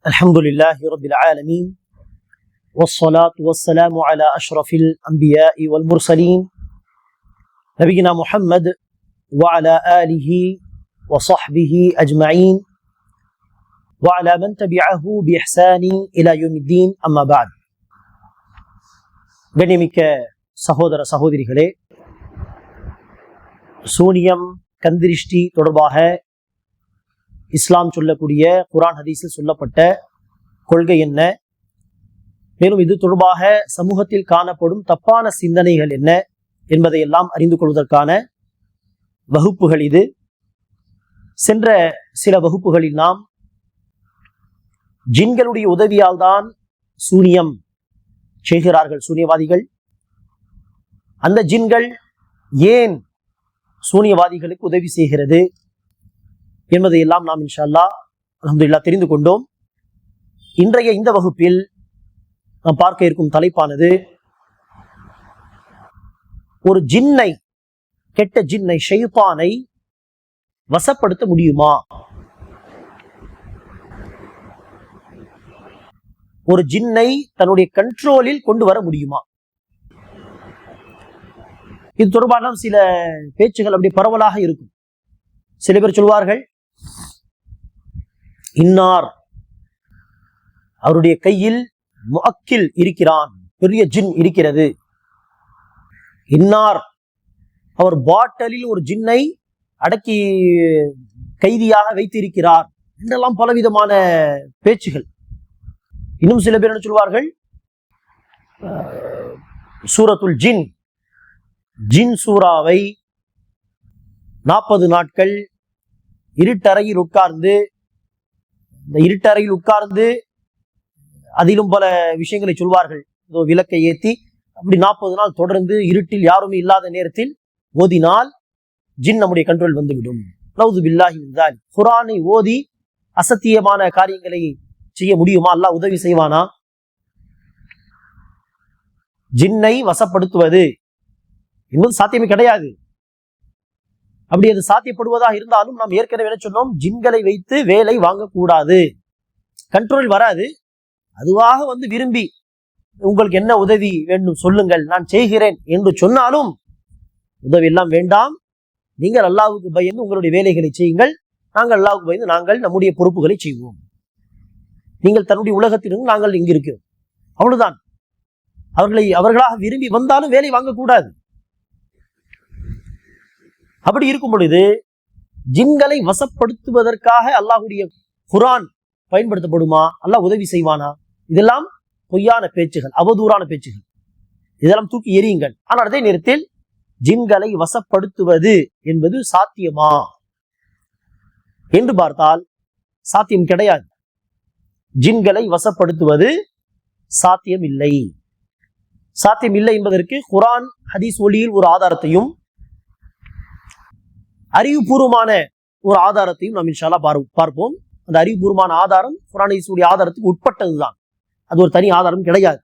الحمد لله رب العالمين والصلاة والسلام على أشرف الأنبياء والمرسلين نبينا محمد وعلى آله وصحبه أجمعين وعلى من تبعه بإحسان إلى يوم الدين أما بعد. கண்ணியமிக்க சகோதர சகோதரிகளே, சூனியம் கந்திருஷ்டி தொடர்பாக இஸ்லாம் சொல்லக்கூடிய குர்ஆன் ஹதீஸில் சொல்லப்பட்ட கொள்கை என்ன, மேலும் இது தொடர்பாக சமூகத்தில் காணப்படும் தப்பான சிந்தனைகள் என்ன என்பதையெல்லாம் அறிந்து கொள்வதற்கான வகுப்புகள் இது. சென்ற சில வகுப்புகளில் நாம் ஜின்களுடைய உதவியால் தான் சூனியம் செய்கிறார்கள் சூனியவாதிகள். அந்த ஜின்கள் ஏன் சூனியவாதிகளுக்கு உதவி செய்கிறது என்பதையெல்லாம் நாம் இன்ஷா அல்லாஹ் அல்ஹம்துலில்லாஹ் தெரிந்து கொண்டோம். இன்றைய இந்த வகுப்பில் நாம் பார்க்க இருக்கும் தலைப்பானது, ஒரு ஜின்னை, கெட்ட ஜின்னை, ஷைத்தானை வசப்படுத்த முடியுமா? ஒரு ஜின்னை தன்னுடைய கண்ட்ரோலில் கொண்டு வர முடியுமா? இது தொடர்பான சில பேச்சுகள் அப்படி பரவலாக இருக்கும். சில பேர் சொல்வார்கள், இன்னார் அவருடைய கையில் முஅக்கில் இருக்கிறான், பெரிய ஜின் இருக்கிறது. இன்னார் அவர் பாட்டலில் ஒரு ஜின்னை அடக்கி கைதியாக வைத்திருக்கிறார் என்றெல்லாம் பலவிதமான பேச்சுகள். இன்னும் சில பேர் என்ன சொல்வார்கள், சூரத்துல் ஜின், ஜின் சூறாவை 40 நாட்கள் இருட்டறையில் உட்கார்ந்து, இந்த இருட்டறையில் உட்கார்ந்து அதிலும் பல விஷயங்களை சொல்வார்கள். விளக்கை ஏற்றி அப்படி 40 நாள் தொடர்ந்து இருட்டில் யாருமே இல்லாத நேரத்தில் ஓதினால் ஜின் நம்முடைய கண்ட்ரோல் வந்துவிடும். நவுது பில்லாஹி மின் ஸாலிக். குர்ஆனை ஓதி அசத்தியமான காரியங்களை செய்ய முடியுமா? அல்லாஹ் உதவி செய்வானா? ஜின்னை வசப்படுத்துவது என்பது சாத்தியமே கிடையாது. அப்படி அது சாத்தியப்படுவதாக இருந்தாலும் நாம் ஏற்கனவே என்ன சொன்னோம், ஜின்களை வைத்து வேலை வாங்கக்கூடாது, கண்ட்ரோல் வராது. அதுவாக வந்து விரும்பி உங்களுக்கு என்ன உதவி வேண்டும் சொல்லுங்கள், நான் செய்கிறேன் என்று சொன்னாலும் உதவி எல்லாம் வேண்டாம், நீங்கள் அல்லாஹ்வுக்கு பயந்து உங்களுடைய வேலைகளை செய்யுங்கள், நாங்கள் அல்லாஹ்வுக்கு பயந்து நாங்கள் நம்முடைய பொறுப்புகளை செய்வோம். நீங்கள் தன்னுடைய உலகத்திலிருந்து நாங்கள் இங்கு இருக்கிறோம், அவ்வளவுதான். அவர்களாக விரும்பி வந்தாலும் வேலை வாங்கக்கூடாது. அப்படி இருக்கும் பொழுது ஜின்களை வசப்படுத்துவதற்காக அல்லாஹ்வுடைய குர்ஆன் பயன்படுத்தப்படுமா? அல்லாஹ் உதவி செய்வானா? இதெல்லாம் பொய்யான பேச்சுகள், அவதூறான பேச்சுகள். இதெல்லாம் தூக்கி எறியுங்கள். ஆனால் அதே நேரத்தில் ஜின்களை வசப்படுத்துவது என்பது சாத்தியமா என்று பார்த்தால் சாத்தியம் கிடையாது. ஜின்களை வசப்படுத்துவது சாத்தியம் இல்லை. சாத்தியம் இல்லை என்பதற்கு குர்ஆன் ஹதீஸ் ஒளியில் ஒரு ஆதாரத்தையும் அறிவுபூர்வமான ஒரு ஆதாரத்தையும் நாம் இன்ஷா அல்லாஹ் பார்ப்போம். அந்த அறிவுபூர்வமான ஆதாரம் குர்ஆன் ஹதீஸுடைய ஆதாரத்துக்கு உட்பட்டதுதான், அது ஒரு தனி ஆதாரம் கிடையாது.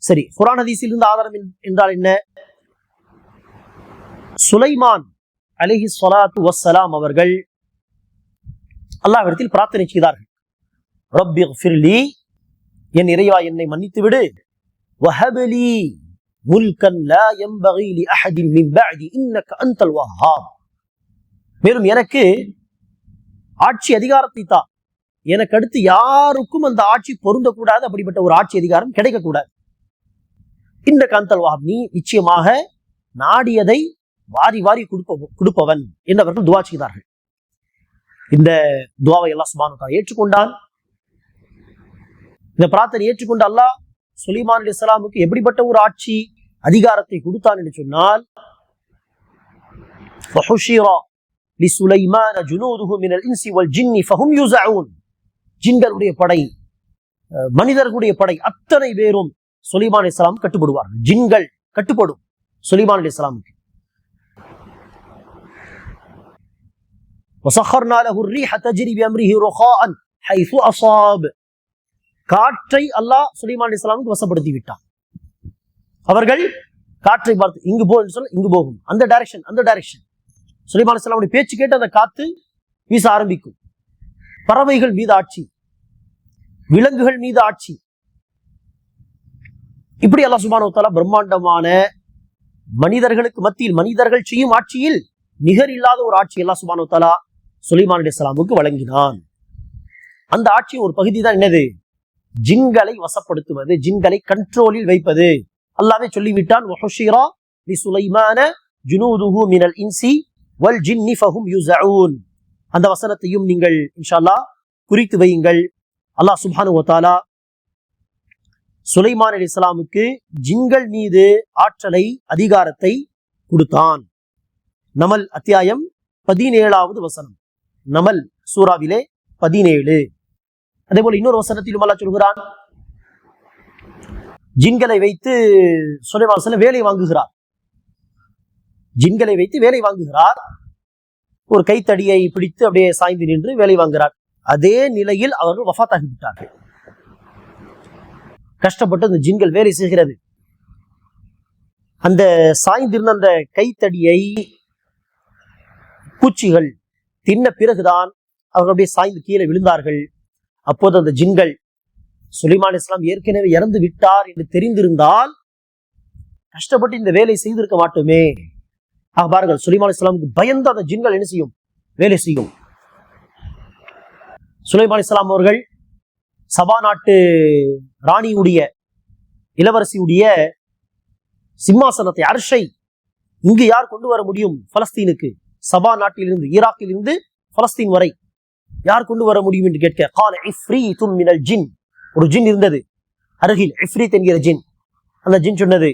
சரி, குர்ஆன் ஹதீஸில் இருந்த ஆதாரம் என்றால் என்ன? சுலைமான் அலைஹிஸ்ஸலாத்து வஸ்ஸலாம் அவர்கள் அல்லாஹ்விடத்தில் பிரார்த்தனை செய்தார்கள். ரப்பிக்ஃபிர்லி, என் இறைவா என்னை மன்னித்து விடு, வஹப்லி முல்கன் லா யன்பகி லி அஹதின் மின் பஅதி இன்னக அன்தல் வஹ்ஹாப், மேலும் எனக்கு ஆட்சி அதிகாரத்தை தா, எனக்கு அடுத்து யாருக்கும் அந்த ஆட்சி பொருந்தக்கூடாது, அப்படிப்பட்ட ஒரு ஆட்சி அதிகாரம் கிடைக்கக்கூடாது. இன்னக அன்தல் வஹ்ஹாப், நீ நிச்சயமாக நாடியதை வாரி வாரி கொடுப்பவன் என்று அவர்கள் துஆ செய்தார்கள். இந்த துஆவை அல்லாஹ் சுப்ஹானஹு வ தஆலா ஏற்றுக்கொண்டான். இந்த பிரார்த்தனை ஏற்றுக்கொண்ட அல்லாஹ் சுலைமான் அலைஹிஸ்ஸலாமுக்கு எப்படிப்பட்ட ஒரு ஆட்சி அதிகாரத்தை கொடுத்தான் என்று சொன்னால், ஃபஹுஷிரா லிசுலைமான ஜுனூதுஹு மினல் இன்சி வல் ஜின்னி ஃபஹும் யுஸஊன், ஜின்களுடைய படை, மனிதர்களுடைய படை அத்தனை பேரும் சுலைமான் அலைஹிஸ்ஸலாம் கட்டுப்படுவார்கள். ஜின்கள் கட்டுப்படும் சுலைமான் அலைஹிஸ்ஸலாமுக்கு. வஸஹர்னா லஹு ர்ரீஹ தஜ்ரி பிஅம்ரிஹி ருகாஅன் ஹைஸு அஸாப், காற்றை அல்லாஹ் சுலைமான் அலைஹிஸ்ஸலாமுக்கு வசப்படுத்தி விட்டான். அவர்கள் காற்றை பார்த்து இங்கு போ என்று சொல்ல இங்கு போகும், அந்த டைரக்ஷன் அந்த டைரக்ஷன். சுலைமான் அலைஹிஸ்ஸலாமுடைய பேச்சு கேட்டு அந்த காத்து வீச ஆரம்பிக்கும். பறவைகள் மீது ஆட்சி, விலங்குகள் மீது ஆட்சி. இப்படி அல்லாஹ் சுப்ஹானஹு வ தஆலா பிரம்மாண்டமான மனிதர்களுக்கு மத்தியில் மனிதர்கள் செய்யும் ஆட்சியில் நிகர் இல்லாத ஒரு ஆட்சி அல்லாஹ் சுப்ஹானஹு வ தஆலா சுலைமான் அலைஹிஸ்ஸலாமுக்கு வழங்கினான். அந்த ஆட்சியின் ஒரு பகுதி தான் என்னது? ஜின்களை வசப்படுத்துவது, ஜின்களை கண்ட்ரோலில் வைப்பது. அல்லாஹ்வே சொல்லிவிட்டான், வஹுஷிரா லிசுலைமான ஜுனூதுஹு மினல் இன்சி வல் ஜின்னி ஃபஹும் யுஸஊன். அந்த வசனத்தையும் நீங்கள் இன்ஷா அல்லாஹ் குறித்து வையுங்கள். அல்லாஹ் சுப்ஹானஹு வ தஆலா சுலைமான் அலைஹிஸ்ஸலாமுக்கு ஜின்கள் மீது ஆற்றலை, அதிகாரத்தை கொடுத்தான். நமல் அத்தியாயம் 17வது வசனம், நமல் சூராவிலே 17. அதே போல இன்னொரு வசனத்திலும் அல்லாஹ் சொல்கிறான், ஜின்களை வைத்து சுலைமான் அலைஹிஸ்ஸலாம் வேலை வாங்குகிறார். ஜின்களை வைத்து வேலை வாங்குகிறார். ஒரு கைத்தடியை பிடித்து அப்படியே சாய்ந்து நின்று வேலை வாங்குகிறார். அதே நிலையில் அவர்கள் வஃபாத்தாகி விட்டார்கள். கஷ்டப்பட்டு அந்த ஜின்கள் வேலை செய்கிறது. அந்த சாய்ந்திருந்த அந்த கைத்தடியை பூச்சிகள் தின்ன பிறகுதான் அவர்கள் அப்படியே சாய்ந்து கீழே விழுந்தார்கள். அப்போது அந்த ஜின்கள் சுலைமான் அலைஹிஸ்ஸலாம் ஏற்கனவே இறந்து விட்டார் என்று தெரிந்திருந்தால் கஷ்டப்பட்டு இந்த வேலை செய்திருக்க மாட்டோமே. பாருங்கள், சுலைமான் அலைஹிஸ்ஸலாமுக்கு பயந்து அந்த ஜின்கள் என்ன செய்யும்? வேலை செய்யும். சுலைமான் அலைஹிஸ்ஸலாம் அவர்கள் சபா நாட்டு ராணியுடைய, இளவரசியுடைய சிம்மாசனத்தை, அர்ஷை இங்கு யார் கொண்டு வர முடியும்? பலஸ்தீனுக்கு, சபா நாட்டிலிருந்து, ஈராக்கிலிருந்து பலஸ்தீன் வரை யார் கொண்டு வர முடியும் என்று கேட்க, கால இஃப்ரீதும் மினல் ஜின், ஒரு ஜின் இருந்தது அருகில், இஃப்ரீத் என்கிற ஜின். அந்த ஜின் சொன்னது,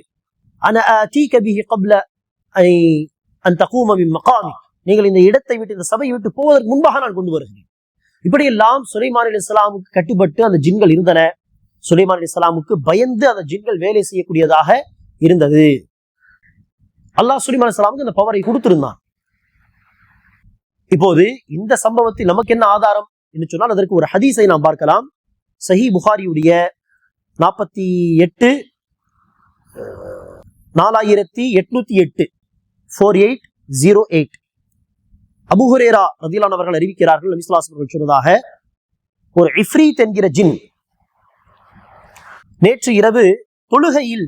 அன ஆதீக பிஹி قبل அன் தகூம மின் மகாமிக், நீங்கள் இந்த இடத்தை விட்டு, இந்த சபையை விட்டு போவதற்கு முன்பாக நான் கொண்டு வருகிறேன். இப்படியெல்லாம் சுலைமான் அலைஹிஸ்ஸலாமுக்கு கட்டுப்பட்டு அந்த ஜின்கள் இருந்தன. சுலைமான் அலைஹிஸ்ஸலாமுக்கு பயந்து அந்த ஜின்கள் வேலை செய்யக்கூடியதாக இருந்தது. அல்லாஹ் சுலைமான் அலைஹிஸ்ஸலாமுக்கு அந்த பவரை கொடுத்திருந்தான். இப்போது இந்த சம்பவத்தில் நமக்கு என்ன ஆதாரம் என்று சொன்னால், அதற்கு ஒரு ஹதீஸை நாம் பார்க்கலாம். சஹீஹ் புகாரியுடைய 48 4808 4808 அபூ ஹுரைரா ரலியல்லாஹு அன்ஹு அவர்கள் அறிவிக்கிறார்கள், நபி ஸல்லல்லாஹு அலைஹி வஸல்லம் சொன்னதாக, ஒரு இஃப்ரீத் என்கிற ஜின் நேற்று இரவு தொழுகையில்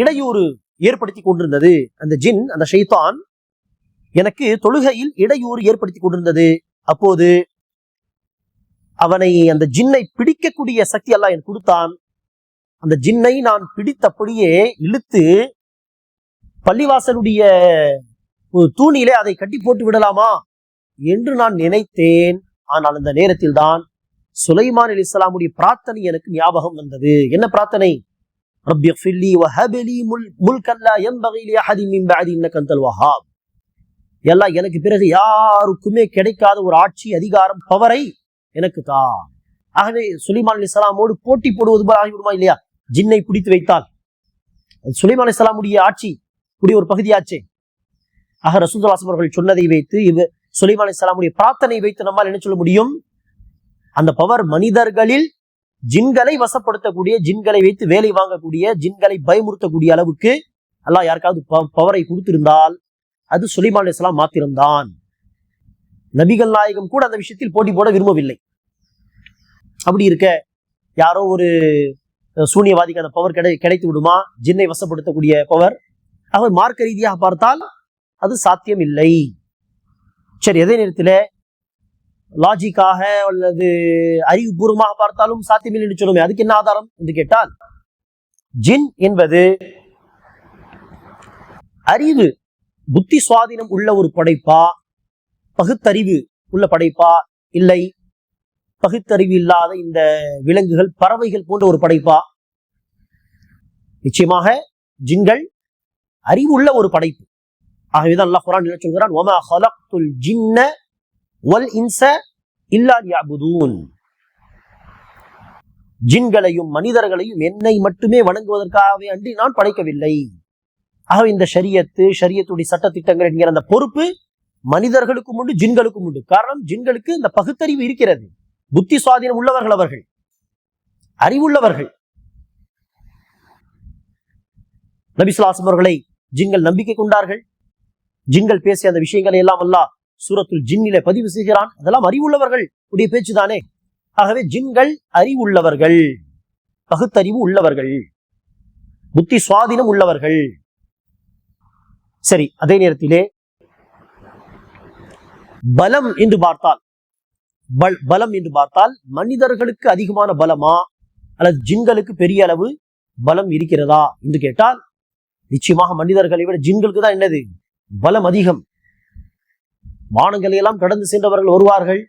இடையூறு ஏற்படுத்தி கொண்டிருந்தது. அந்த ஜின், அந்த ஷைத்தான் எனக்கு தொழுகையில் இடையூறு ஏற்படுத்தி கொண்டிருந்தது. அப்போது அவனை, அந்த ஜின்னை பிடிக்கக்கூடிய சக்தி அல்லாஹ் எனக்கு கொடுத்தான். அந்த ஜின்னை நான் பிடித்தபடியே இழுத்து பள்ளிவாசலுடைய ஒரு தூணிலே அதை கட்டி போட்டு விடலாமா என்று நான் நினைத்தேன். ஆனால் அந்த நேரத்தில் தான் சுலைமான் அலைஹிஸ்ஸலாமுடைய பிரார்த்தனை எனக்கு ஞாபகம் வந்தது. என்ன பிரார்த்தனை? ரப்பி ஃபில்லி வஹப்லி முல்கன் லா யன்பகி லி அஹதின் மின் பஅதி இன்னக அன்தல் வஹ்ஹாப். எல்லாம் எனக்கு பிறகு யாருக்குமே கிடைக்காத ஒரு ஆட்சி, அதிகாரம், பவரை எனக்கு தா. ஆகவே சுலைமான் அலைஹிஸ்ஸலாமோடு போட்டி போடுவது போல ஆகிவிடுமா இல்லையா? ஜின்னை பிடித்து வைத்தால் சுலைமான் அலைஹிஸ்ஸலாமுடைய ஆட்சி கூடிய ஒரு பகுதியாச்சே. ஆக ரசூலுல்லாஹி ஸல்லல்லாஹு அலைஹி வஸல்லம் அவர்கள் சொன்னதை வைத்து, சுலைமான் அலைஹிஸ்ஸலாமுடைய பிரார்த்தனை வைத்து நம்மால் என்ன சொல்ல முடியும்? அந்த பவர் மனிதர்களில் ஜின்களை வசப்படுத்தக்கூடிய, ஜின்களை வைத்து வேலை வாங்கக்கூடிய, ஜின்களை பயமுறுத்தக்கூடிய அளவுக்கு அல்லாஹ் யாருக்காவது பவரை கொடுத்திருந்தால் அது சுலைமான் அலைஹிஸ்ஸலாம் மாத்திரம்தான். நபிகள் நாயகம் கூட அந்த விஷயத்தில் போட்டி போட விரும்பவில்லை. அப்படி இருக்க யாரோ ஒரு சூனியவாதிக்கு அந்த பவர் கிடைத்து விடுமா? ஜின்னை வசப்படுத்தக்கூடிய பவர்? அவர் மார்க்க ரீதியாக பார்த்தால் அது சாத்தியம் இல்லை. சரி, அதே நேரத்தில் லாஜிக்காக அல்லது அறிவுபூர்வமாக பார்த்தாலும் சாத்தியமில்லை என்று சொல்லுமே, அதுக்கு என்ன ஆதாரம் என்று கேட்டால், ஜின் என்பது அறிவு, புத்தி சுவாதீனம் உள்ள ஒரு படைப்பா, பகுத்தறிவு உள்ள படைப்பா, இல்லை பகுத்தறிவு இல்லாத இந்த விலங்குகள், பறவைகள் போன்ற ஒரு படைப்பா? நிச்சயமாக ஜின்கள் அறிவு உள்ள ஒரு படைப்பு. ஆகவேதான் அல்லாஹ் குர்ஆனில் சொல்கிறான், வமா ஹலக்துல் ஜின்ன வல் இன்ஸ இல்லா லியஅபுதூன். ஜின்களையும் மனிதர்களையும் என்னை மட்டுமே வணங்குவதற்காகவே அன்றி நான் படைக்கவில்லை. ஆகவே இந்த ஷரியத்துடைய சட்டத்திட்டங்கள் என்கிற அந்த பொறுப்பு மனிதர்களுக்கும் உண்டு, ஜின்களுக்கும் உண்டு. காரணம், ஜின்களுக்கு இந்த பகுத்தறிவு இருக்கிறது, புத்தி சுவாதீனம் உள்ளவர்கள், அவர்கள் அறிவுள்ளவர்கள். நபி ஸல்லல்லாஹு அலைஹி வஸல்லம் அவர்களை ஜின்கள் நம்பிக்கை கொண்டார்கள். ஜின்கள் பேசிய அந்த விஷயங்களை எல்லாம் அல்லாஹ் சூரத்துல் ஜின்னிலே பதிவு செய்கிறான். அதெல்லாம் அறிவுள்ளவர்கள் உடைய பேச்சுதானே. ஆகவே ஜின்கள் அறிவுள்ளவர்கள், பகுத்தறிவு உள்ளவர்கள், புத்தி சுவாதீனம் உள்ளவர்கள். சரி, அதே நேரத்திலே பலம் என்று பார்த்தால் மனிதர்களுக்கு அதிகமான பலமா அல்லது ஜின்களுக்கு பெரிய அளவு பலம் இருக்கிறதா என்று கேட்டால் நிச்சயமாக மனிதர்களை விட ஜின்களுக்கு தான் என்னது பலம் அதிகம். வானங்களை எல்லாம் கடந்து சென்றவர்கள் வருவார்கள்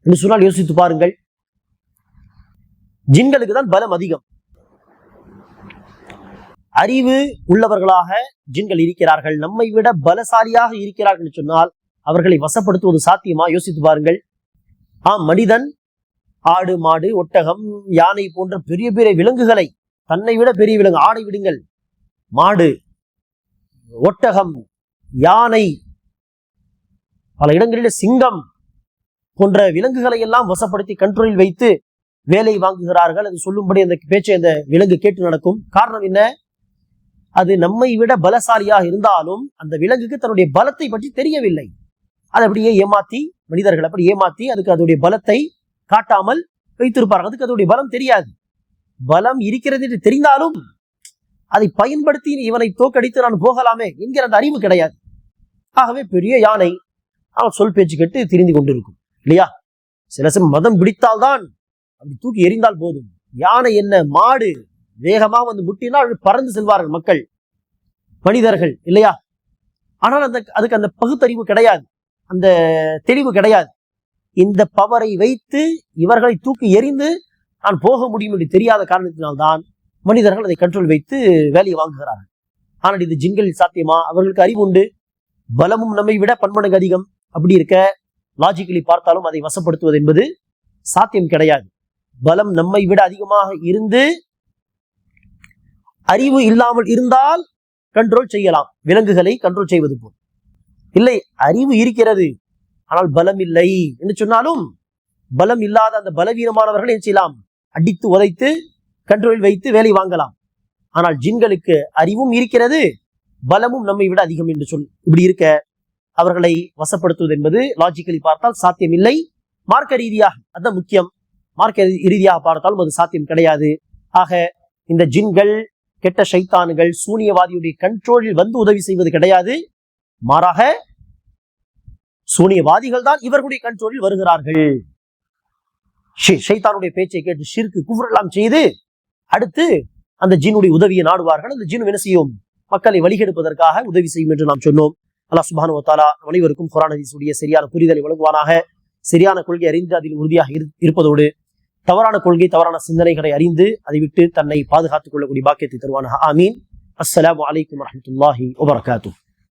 என்று சொன்னால் யோசித்து பாருங்கள். ஜின்களுக்கு தான் பலம் அதிகம். அறிவு உள்ளவர்களாக ஜின்கள் இருக்கிறார்கள். நம்மை விட பலசாலியாக இருக்கிறார்கள் என்று சொன்னால் அவர்களை வசப்படுத்துவது சாத்தியமா? யோசித்து பாருங்கள். மனிதன் ஆடு, மாடு, ஒட்டகம், யானை போன்ற பெரிய பெரிய விலங்குகளை, தன்னை விட பெரிய விலங்கு, ஆடை விடுங்கள், மாடு, ஒட்டகம், யானை, பல இடங்களில் சிங்கம் போன்ற விலங்குகளை எல்லாம் வசப்படுத்தி கண்ட்ரோலில் வைத்து வேலை வாங்குகிறார்கள். அது சொல்லும்படி அந்த பேச்சை அந்த விலங்கு கேட்டு நடக்கும். காரணம் என்ன? அது நம்மை விட பலசாலியாக இருந்தாலும் அந்த விலங்குக்கு தன்னுடைய பலத்தை பற்றி தெரியவில்லை. அதை அப்படியே ஏமாத்தி, மனிதர்கள் அப்படி ஏமாத்தி அதுக்கு அதோடைய பலத்தை காட்டாமல் வைத்திருப்பார்கள். அதுக்கு அதோடைய பலம் தெரியாது. பலம் இருக்கிறது என்று தெரிந்தாலும் அதை பயன்படுத்தி இவனை தோக்கடித்து நான் போகலாமே என்கிற அந்த அறிவு கிடையாது. ஆகவே பெரிய யானை அவன் சொல் பேச்சு கேட்டு திரிந்து கொண்டிருக்கும் இல்லையா? சில சமயம் மதம் பிடித்தால்தான் அப்படி தூக்கி எறிந்தால் போதும். யானை என்ன, மாடு வேகமாக வந்து முட்டினால் பறந்து செல்வார்கள் மக்கள், மனிதர்கள் இல்லையா? ஆனால் அதுக்கு அந்த பகுத்தறிவு கிடையாது, அந்த தெளிவு கிடையாது. இந்த பவரை வைத்து இவர்களை தூக்கி எறிந்து நான் போக முடியும் என்று தெரியாத காரணத்தினால்தான் மனிதர்கள் அதை கண்ட்ரோல் வைத்து வேலையை வாங்குகிறார்கள். ஆனால் இது ஜின்களில் சாத்தியமா? அவர்களுக்கு அறிவு உண்டு, பலமும் நம்மை விட பன்மடங்கு அதிகம். அப்படி இருக்க லாஜிக்கலி பார்த்தாலும் அதை வசப்படுத்துவது என்பது சாத்தியம் கிடையாது. பலம் நம்மை விட அதிகமாக இருந்து அறிவு இல்லாமல் இருந்தால் கண்ட்ரோல் செய்யலாம், விலங்குகளை கண்ட்ரோல் செய்வது போல். இல்லை, அறிவு இருக்கிறது ஆனால் பலம் இல்லை என்று சொன்னாலும் பலம் இல்லாத அந்த பலவீனமானவர்கள் என்ன செய்யலாம்? அடித்து உதைத்து கண்ட்ரோலில் வைத்து வேலை வாங்கலாம். ஆனால் ஜின்களுக்கு அறிவும் இருக்கிறது, பலமும் நம்மை விட அதிகம் என்று இப்படி இருக்க அவர்களை வசப்படுத்துவது என்பது லாஜிக்கலி பார்த்தால் சாத்தியம் இல்லை. மார்க்க ரீதியாக அதுதான் முக்கியம். மார்க்க ரீதியாக பார்த்தாலும் அது சாத்தியம் கிடையாது. ஆக இந்த ஜின்கள், கெட்ட ஷைத்தான்கள், சூனியவாதியுடைய கண்ட்ரோலில் வந்து உதவி செய்வது கிடையாது. மாறாக சூனியவாதிகள் தான் இவர்களுடைய கண்ட்ரோலில் வருகிறார்கள். ஷைத்தானுடைய பேச்சை கேட்டு ஷிர்க், குஃப்ர் எல்லாம் செய்து அடுத்து அந்த ஜின்னுடைய உதவியை நாடுவார்கள். அந்த ஜின் என்ன செய்யும்? மக்களை வழிகெடுப்பதற்காக உதவி செய்யும் என்று நாம் சொன்னோம். அல்லாஹ் சுப்ஹானஹு வ தஆலா அனைவருக்கும் குர்ஆன் ஹதீஸுடைய சரியான புரிதலை வழங்குவானாக. சரியான கொள்கை அறிந்து அதில் உறுதியாக இருப்பதோடு தவறான கொள்கை, தவறான சிந்தனைகளை அறிந்து அதை விட்டு தன்னை பாதுகாத்துக் கொள்ளக்கூடிய பாக்கியத்தை தருவானாக. ஆமீன். அஸ்ஸலாமு அலைக்கும் வரஹ்மத்துல்லாஹி வபரகாத்துஹு.